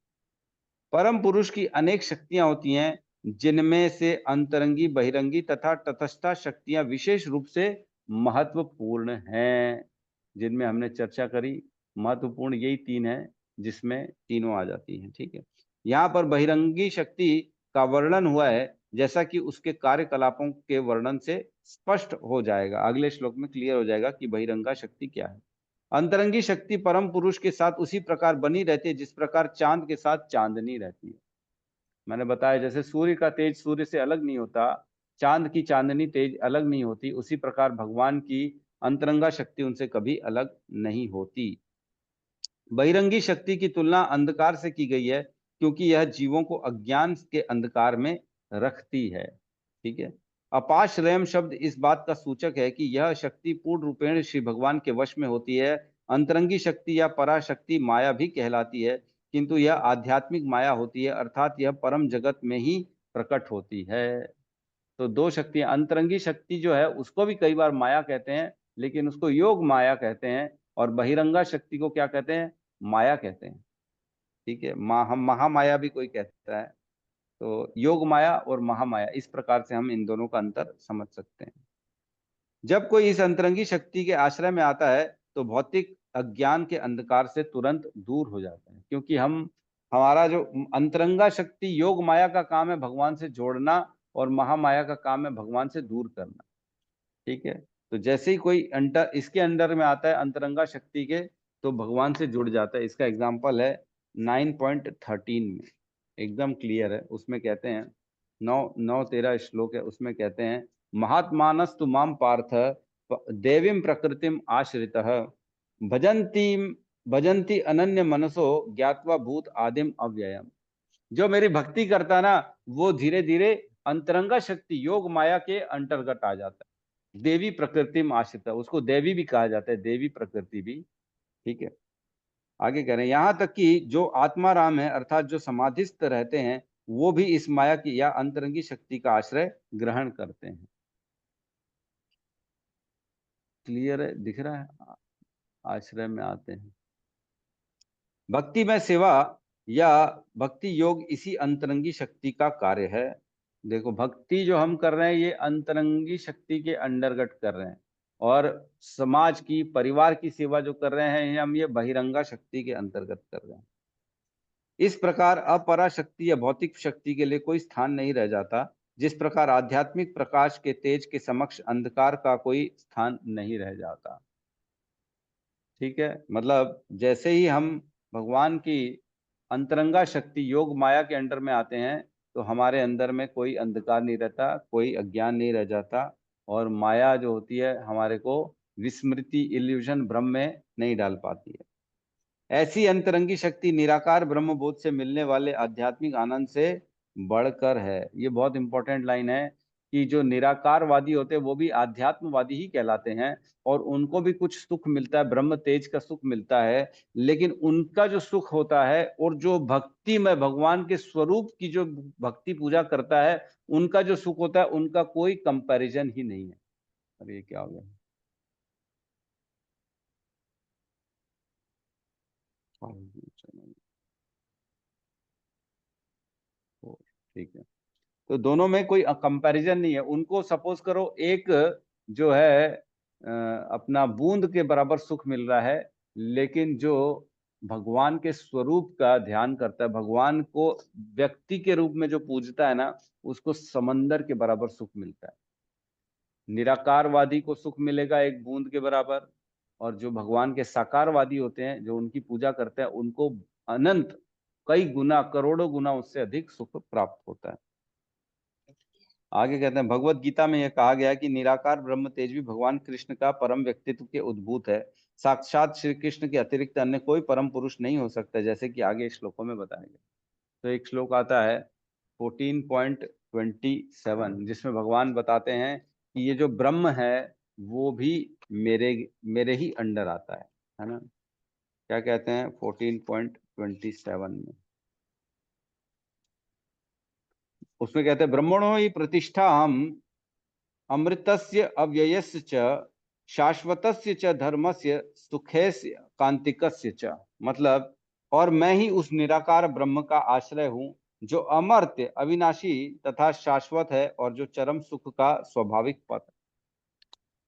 परम पुरुष की अनेक शक्तियां होती हैं, जिनमें से अंतरंगी, बहिरंगी तथा तटस्था शक्तियां विशेष रूप से महत्वपूर्ण हैं। जिनमें हमने चर्चा करी, महत्वपूर्ण यही तीन है, जिसमें तीनों आ जाती हैं। ठीक है, यहाँ पर बहिरंगी शक्ति का वर्णन हुआ है, जैसा कि उसके कार्यकलापों के वर्णन से स्पष्ट हो जाएगा। अगले श्लोक में क्लियर हो जाएगा कि बहिरंगा शक्ति क्या है। अंतरंगी शक्ति परम पुरुष के साथ उसी प्रकार बनी रहती है जिस प्रकार चांद के साथ चांदनी रहती है। मैंने बताया जैसे सूर्य का तेज सूर्य से अलग नहीं होता, चांद की चांदनी तेज अलग नहीं होती, उसी प्रकार भगवान की अंतरंगा शक्ति उनसे कभी अलग नहीं होती। बहिरंगी शक्ति की तुलना अंधकार से की गई है, क्योंकि यह जीवों को अज्ञान के अंधकार में रखती है। ठीक है, अपाश्रयम शब्द इस बात का सूचक है कि यह शक्ति पूर्ण रूपेण श्री भगवान के वश में होती है। अंतरंगी शक्ति या पराशक्ति माया भी कहलाती है, किंतु यह आध्यात्मिक माया होती है, अर्थात यह परम जगत में ही प्रकट होती है। तो दो शक्तियां, अंतरंगी शक्ति जो है उसको भी कई बार माया कहते हैं, लेकिन उसको योग माया कहते हैं, और बहिरंगा शक्ति को क्या कहते हैं? माया कहते हैं। ठीक है, हम महामाया भी कोई कहता है। तो योग माया और महामाया, इस प्रकार से हम इन दोनों का अंतर समझ सकते हैं। जब कोई इस अंतरंगी शक्ति के आश्रय में आता है तो भौतिक अज्ञान के अंधकार से तुरंत दूर हो जाता है, क्योंकि हमारा जो अंतरंगा शक्ति योग माया का काम है भगवान से जोड़ना, और महामाया का काम है भगवान से दूर करना। ठीक है, तो जैसे ही कोई इसके अंडर में आता है अंतरंगा शक्ति के, तो भगवान से जुड़ जाता है। इसका एग्जाम्पल है 9.13 में, एकदम क्लियर है। उसमें कहते हैं 9-13 श्लोक है, उसमें कहते हैं महात्मानस्तु माम पार्थ देवीं प्रकृतिम आश्रितः भजन्ति अनन्य मनसो ज्ञात्वा भूत आदिम अव्ययम। जो मेरी भक्ति करता है ना, वो धीरे धीरे अंतरंगा शक्ति योग माया के अंतर्गत आ जाता है। देवी प्रकृति में आश्रित है, उसको देवी भी कहा जाता है, देवी प्रकृति भी। ठीक है, आगे कह रहे हैं यहां तक कि जो आत्माराम है, अर्थात जो समाधिस्थ रहते हैं, वो भी इस माया की या अंतरंगी शक्ति का आश्रय ग्रहण करते हैं। क्लियर है, दिख रहा है? आश्रय में आते हैं। भक्ति में सेवा या भक्ति योग इसी अंतरंगी शक्ति का कार्य है। देखो, भक्ति जो हम कर रहे हैं ये अंतरंगी शक्ति के अंतर्गत कर रहे हैं, और समाज की, परिवार की सेवा जो कर रहे हैं हम, ये बहिरंगा शक्ति के अंतर्गत कर रहे हैं। इस प्रकार अपरा शक्ति या भौतिक शक्ति के लिए कोई स्थान नहीं रह जाता, जिस प्रकार आध्यात्मिक प्रकाश के तेज के समक्ष अंधकार का कोई स्थान नहीं रह जाता। ठीक है, मतलब जैसे ही हम भगवान की अंतरंगा शक्ति योग माया के अंडर में आते हैं, तो हमारे अंदर में कोई अंधकार नहीं रहता, कोई अज्ञान नहीं रह जाता, और माया जो होती है हमारे को विस्मृति, इल्यूजन, भ्रम में नहीं डाल पाती है। ऐसी अंतरंगी शक्ति निराकार ब्रह्मबोध से मिलने वाले आध्यात्मिक आनंद से बढ़कर है। ये बहुत इंपॉर्टेंट लाइन है कि जो निराकारवादी होते हैं वो भी आध्यात्मवादी ही कहलाते हैं, और उनको भी कुछ सुख मिलता है, ब्रह्म तेज का सुख मिलता है, लेकिन उनका जो सुख होता है, और जो भक्ति में भगवान के स्वरूप की जो भक्ति पूजा करता है, उनका जो सुख होता है, उनका कोई कंपैरिजन ही नहीं है। अरे ये क्या हो गया? ठीक है, तो दोनों में कोई कंपैरिजन नहीं है। उनको सपोज करो एक जो है अपना बूंद के बराबर सुख मिल रहा है, लेकिन जो भगवान के स्वरूप का ध्यान करता है, भगवान को व्यक्ति के रूप में जो पूजता है ना, उसको समंदर के बराबर सुख मिलता है। निराकारवादी को सुख मिलेगा एक बूंद के बराबर, और जो भगवान के साकारवादी होते हैं, जो उनकी पूजा करते हैं, उनको अनंत, कई गुना, करोड़ों गुना उससे अधिक सुख प्राप्त होता है। आगे कहते हैं भगवत गीता में यह कहा गया है कि निराकार ब्रह्म तेज भी भगवान कृष्ण का परम व्यक्तित्व के उद्भूत है। साक्षात श्री कृष्ण के अतिरिक्त अन्य कोई परम पुरुष नहीं हो सकता, जैसे कि आगे श्लोकों में बताया गया। तो एक श्लोक आता है 14.27 जिसमें भगवान बताते हैं कि ये जो ब्रह्म है वो भी मेरे मेरे ही अंडर आता है ना। क्या कहते हैं 14.27 में? उसमें कहते हैं ब्रह्मणो ही प्रतिष्ठा हम अमृतस्य अव्ययस्य च शाश्वतस्य च धर्मस्य सुखस्य कांतिकस्य च। मतलब और मैं ही उस निराकार ब्रह्म का आश्रय हूँ जो अमर्त्य अविनाशी तथा शाश्वत है और जो चरम सुख का स्वाभाविक पथ है।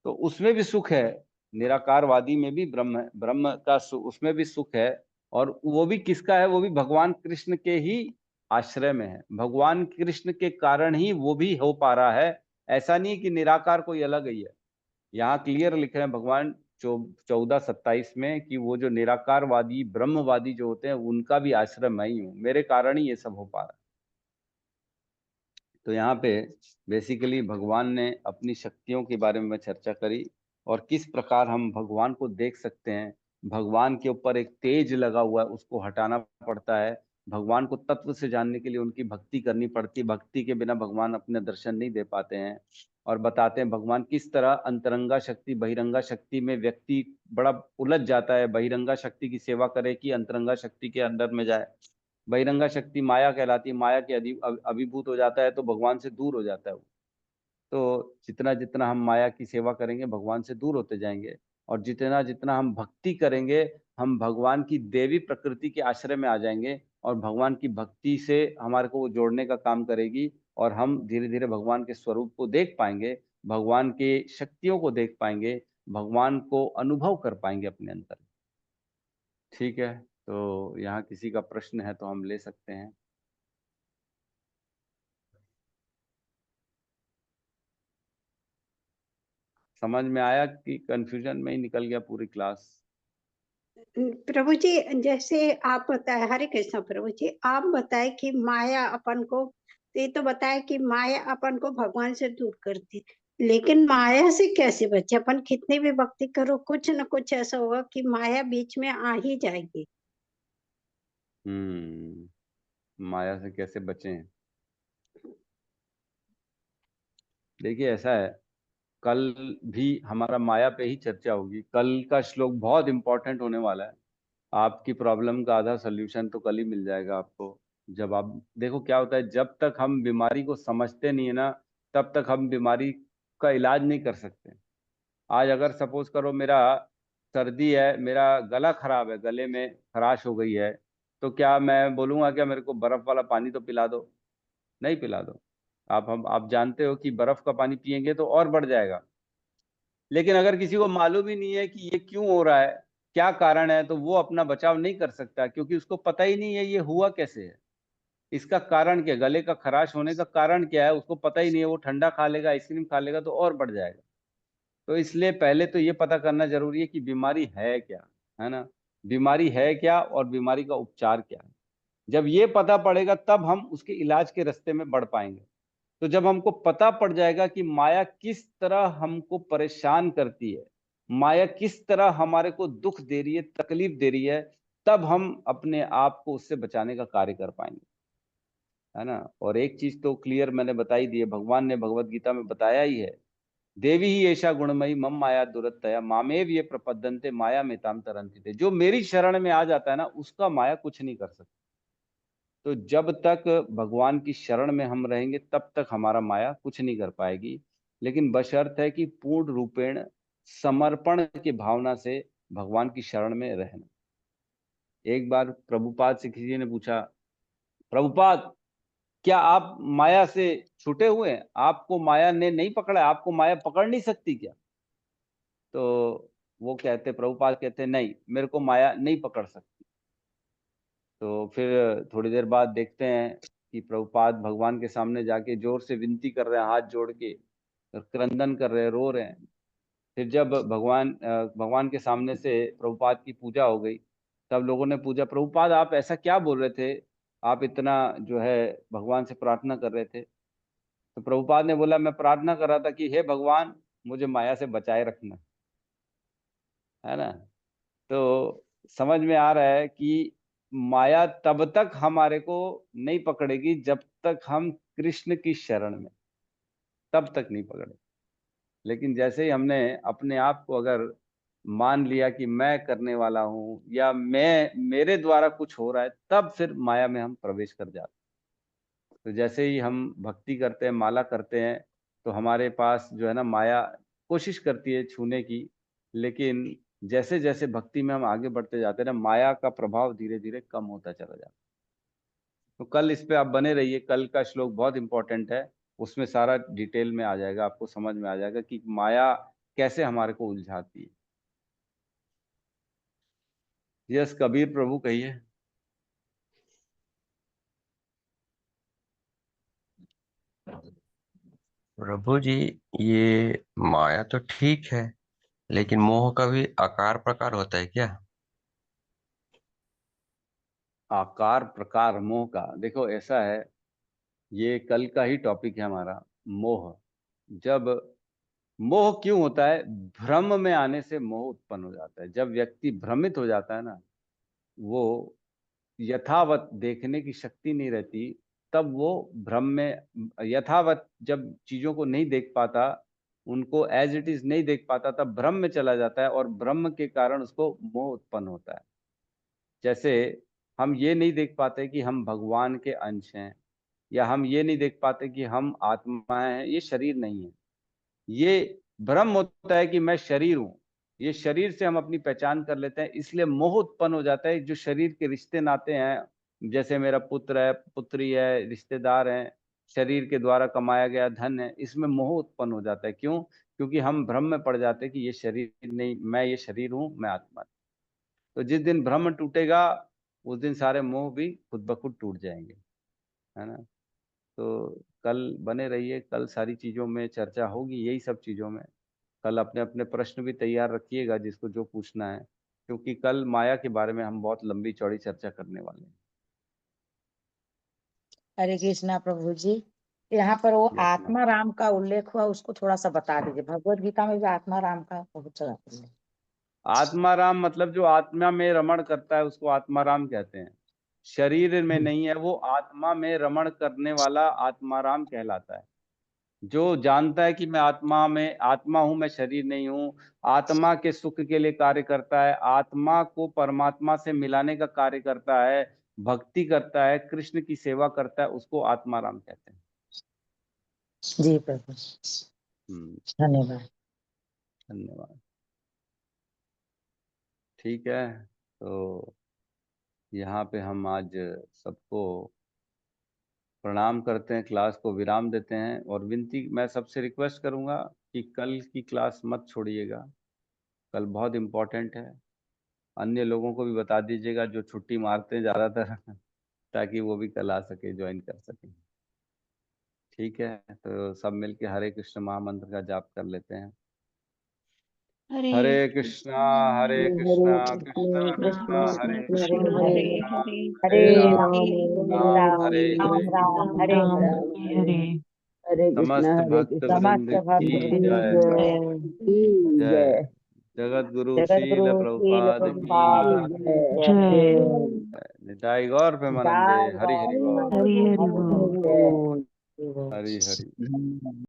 तो उसमें भी सुख है, निराकारवादी में भी ब्रह्म है, ब्रह्म का उसमें भी सुख है। और वो भी किसका है? वो भी भगवान कृष्ण के ही आश्रय में है। भगवान कृष्ण के कारण ही वो भी हो पा रहा है। ऐसा नहीं कि निराकार कोई अलग ही है। यहाँ क्लियर लिखे हैं भगवान 14:27 में कि वो जो निराकारवादी ब्रह्मवादी जो होते हैं उनका भी आश्रय मैं ही हूँ, मेरे कारण ही ये सब हो पा रहा है। तो यहाँ पे बेसिकली भगवान ने अपनी शक्तियों के बारे में चर्चा करी और किस प्रकार हम भगवान को देख सकते हैं। भगवान के ऊपर एक तेज लगा हुआ है, उसको हटाना पड़ता है। भगवान को तत्व से जानने के लिए उनकी भक्ति करनी पड़ती है। भक्ति के बिना भगवान अपने दर्शन नहीं दे पाते हैं। और बताते हैं भगवान किस तरह अंतरंगा शक्ति बहिरंगा शक्ति में व्यक्ति बड़ा उलझ जाता है। बहिरंगा शक्ति की सेवा करे कि अंतरंगा शक्ति के अंदर में जाए। बहिरंगा शक्ति माया कहलाती है, माया के अभिभूत हो जाता है तो भगवान से दूर हो जाता है वो। तो जितना जितना हम माया की सेवा करेंगे भगवान से दूर होते जाएंगे, और जितना जितना हम भक्ति करेंगे हम भगवान की देवी प्रकृति के आश्रय में आ जाएंगे, और भगवान की भक्ति से हमारे को वो जोड़ने का काम करेगी, और हम धीरे धीरे भगवान के स्वरूप को देख पाएंगे, भगवान के शक्तियों को देख पाएंगे, भगवान को अनुभव कर पाएंगे अपने अंदर। ठीक है, तो यहाँ किसी का प्रश्न है तो हम ले सकते हैं। समझ में आया कि कंफ्यूजन में ही निकल गया पूरी क्लास? प्रभु जी, जैसे आप बताए, हरे कृष्ण प्रभु जी, आप बताए कि माया अपन को, ये तो बताए कि माया अपन को भगवान से दूर करती, लेकिन माया से कैसे बचे? अपन कितनी भी भक्ति करो, कुछ न कुछ ऐसा होगा कि माया बीच में आ ही जाएगी। माया से कैसे बचें? देखिए ऐसा है, कल भी हमारा माया पे ही चर्चा होगी। कल का श्लोक बहुत इंपॉर्टेंट होने वाला है। आपकी प्रॉब्लम का आधा सोल्यूशन तो कल ही मिल जाएगा आपको। जब आप देखो क्या होता है, जब तक हम बीमारी को समझते नहीं है ना तब तक हम बीमारी का इलाज नहीं कर सकते। आज अगर सपोज करो मेरा सर्दी है, मेरा गला खराब है, गले में खराश हो गई है, तो क्या मैं बोलूंगा क्या मेरे को बर्फ वाला पानी तो पिला दो? नहीं पिला दो। आप जानते हो कि बर्फ का पानी पिएंगे तो और बढ़ जाएगा। लेकिन अगर किसी को मालूम ही नहीं है कि ये क्यों हो रहा है, क्या कारण है, तो वो अपना बचाव नहीं कर सकता, क्योंकि उसको पता ही नहीं है ये हुआ कैसे है, इसका कारण क्या, गले का खराश होने का कारण क्या है, उसको पता ही नहीं है। वो ठंडा खा लेगा, आइसक्रीम खा लेगा तो और बढ़ जाएगा। तो इसलिए पहले तो ये पता करना जरूरी है कि बीमारी है क्या, है ना। बीमारी है क्या और बीमारी का उपचार क्या है। जब ये पता पड़ेगा तब हम उसके इलाज के रास्ते में बढ़ पाएंगे। तो जब हमको पता पड़ जाएगा कि माया किस तरह हमको परेशान करती है, माया किस तरह हमारे को दुख दे रही है, तकलीफ दे रही है, तब हम अपने आप को उससे बचाने का कार्य कर पाएंगे, है ना। और एक चीज तो क्लियर मैंने बताई दी है, भगवान ने भगवत गीता में बताया ही है, देवी ही ऐसा गुणमयी मम माया दुरत्तया मामेव ये प्रपद्यन्ते माया में ताम तरंती थे। जो मेरी शरण में आ जाता है ना उसका माया कुछ नहीं कर सकता। तो जब तक भगवान की शरण में हम रहेंगे तब तक हमारा माया कुछ नहीं कर पाएगी, लेकिन बशर्त है कि पूर्ण रूपेण समर्पण की भावना से भगवान की शरण में रहना। एक बार प्रभुपाद से किसी ने पूछा, प्रभुपाद क्या आप माया से छूटे हुए हैं, आपको माया ने नहीं पकड़ा, आपको माया पकड़ नहीं सकती क्या? तो वो कहते, प्रभुपाद कहते नहीं, मेरे को माया नहीं पकड़ सकती। तो फिर थोड़ी देर बाद देखते हैं कि प्रभुपाद भगवान के सामने जाके जोर से विनती कर रहे हैं, हाथ जोड़ के क्रंदन कर रहे हैं, रो रहे हैं। फिर जब भगवान के सामने से प्रभुपाद की पूजा हो गई, तब लोगों ने पूछा, प्रभुपाद आप ऐसा क्या बोल रहे थे, आप इतना जो है भगवान से प्रार्थना कर रहे थे? तो तो प्रभुपाद ने बोला मैं प्रार्थना कर रहा था कि हे भगवान मुझे माया से बचाए रखना, है ना। तो समझ में आ रहा है कि माया तब तक हमारे को नहीं पकड़ेगी जब तक हम कृष्ण की शरण में, तब तक नहीं पकड़े। लेकिन जैसे ही हमने अपने आप को अगर मान लिया कि मैं करने वाला हूँ या मैं मेरे द्वारा कुछ हो रहा है, तब फिर माया में हम प्रवेश कर जाते हैं। तो जैसे ही हम भक्ति करते हैं, माला करते हैं, तो हमारे पास जो है ना माया कोशिश करती है छूने की, लेकिन जैसे जैसे भक्ति में हम आगे बढ़ते जाते हैं ना, माया का प्रभाव धीरे धीरे कम होता चला जाता है। तो कल इस पे आप बने रहिए, कल का श्लोक बहुत इंपॉर्टेंट है, उसमें सारा डिटेल में आ जाएगा, आपको समझ में आ जाएगा कि माया कैसे हमारे को उलझाती है। यस कबीर प्रभु कहिए। प्रभु जी, ये माया तो ठीक है, लेकिन मोह का भी आकार प्रकार होता है क्या? आकार प्रकार मोह का, देखो ऐसा है, ये कल का ही टॉपिक है हमारा, मोह। जब मोह क्यों होता है, भ्रम में आने से मोह उत्पन्न हो जाता है। जब व्यक्ति भ्रमित हो जाता है ना, वो यथावत देखने की शक्ति नहीं रहती, तब वो भ्रम में, यथावत जब चीजों को नहीं देख पाता, उनको एज इट इज नहीं देख पाता, तब भ्रम में चला जाता है और भ्रम के कारण उसको मोह उत्पन्न होता है। जैसे हम ये नहीं देख पाते कि हम भगवान के अंश हैं, या हम ये नहीं देख पाते कि हम आत्माएं हैं, ये शरीर नहीं है। ये भ्रम होता है कि मैं शरीर हूं, ये शरीर से हम अपनी पहचान कर लेते हैं, इसलिए मोह उत्पन्न हो जाता है। जो शरीर के रिश्ते नाते हैं, जैसे मेरा पुत्र है, पुत्री है, रिश्तेदार हैं, शरीर के द्वारा कमाया गया धन है, इसमें मोह उत्पन्न हो जाता है। क्यों? क्योंकि हम भ्रम में पड़ जाते हैं कि ये शरीर नहीं, मैं ये शरीर हूं, मैं आत्मा। तो जिस दिन भ्रम टूटेगा, उस दिन सारे मोह भी खुद ब खुद टूट जाएंगे, है ना। तो कल बने रहिए, कल सारी चीजों में चर्चा होगी, यही सब चीजों में। कल अपने अपने प्रश्न भी तैयार रखिएगा, जिसको जो पूछना है, क्योंकि कल माया के बारे में हम बहुत लंबी चौड़ी चर्चा करने वाले हैं। हरे कृष्णा प्रभु जी, यहाँ पर वो यस मैम। आत्मा राम का उल्लेख हुआ, उसको थोड़ा सा बता दीजिए। भगवत गीता में भी आत्मा राम का बहुत जगह उल्लेख। आत्मा राम मतलब जो आत्मा में रमण करता है उसको आत्मा राम कहते हैं। शरीर में नहीं है, वो आत्मा में रमण करने वाला आत्मा राम कहलाता है। जो जानता है कि मैं आत्मा हूं, मैं शरीर नहीं हूं, आत्मा के सुख के लिए कार्य करता है, आत्मा को परमात्मा से मिलाने का कार्य करता है, भक्ति करता है, कृष्ण की सेवा करता है, उसको आत्मा राम कहते हैं। जी प्रभु, धन्यवाद। धन्यवाद। ठीक है, तो यहाँ पे हम आज सबको प्रणाम करते हैं, क्लास को विराम देते हैं, और विनती, मैं सबसे रिक्वेस्ट करूंगा कि कल की क्लास मत छोड़िएगा, कल बहुत इम्पोर्टेंट है। अन्य लोगों को भी बता दीजिएगा जो छुट्टी मारते हैं ज़्यादातर ताकि वो भी कल आ सके, ज्वाइन कर सके। ठीक है, तो सब मिलके हरे कृष्ण महामंत्र का जाप कर लेते हैं। हरे कृष्णा कृष्णा कृष्णा हरे हरे हरे राम राम हरे राम राम हरे हरे। समस्त भक्त वृंद समस्त भक्त की वृंद जय जय। जगत गुरु जगद्गुरु श्रील श्रील प्रभुपाद की प्रभुपाद की जय। निताई गौर पे मनंदे। हरि हरि बोल। हरि हरि बोल। हरि हरि।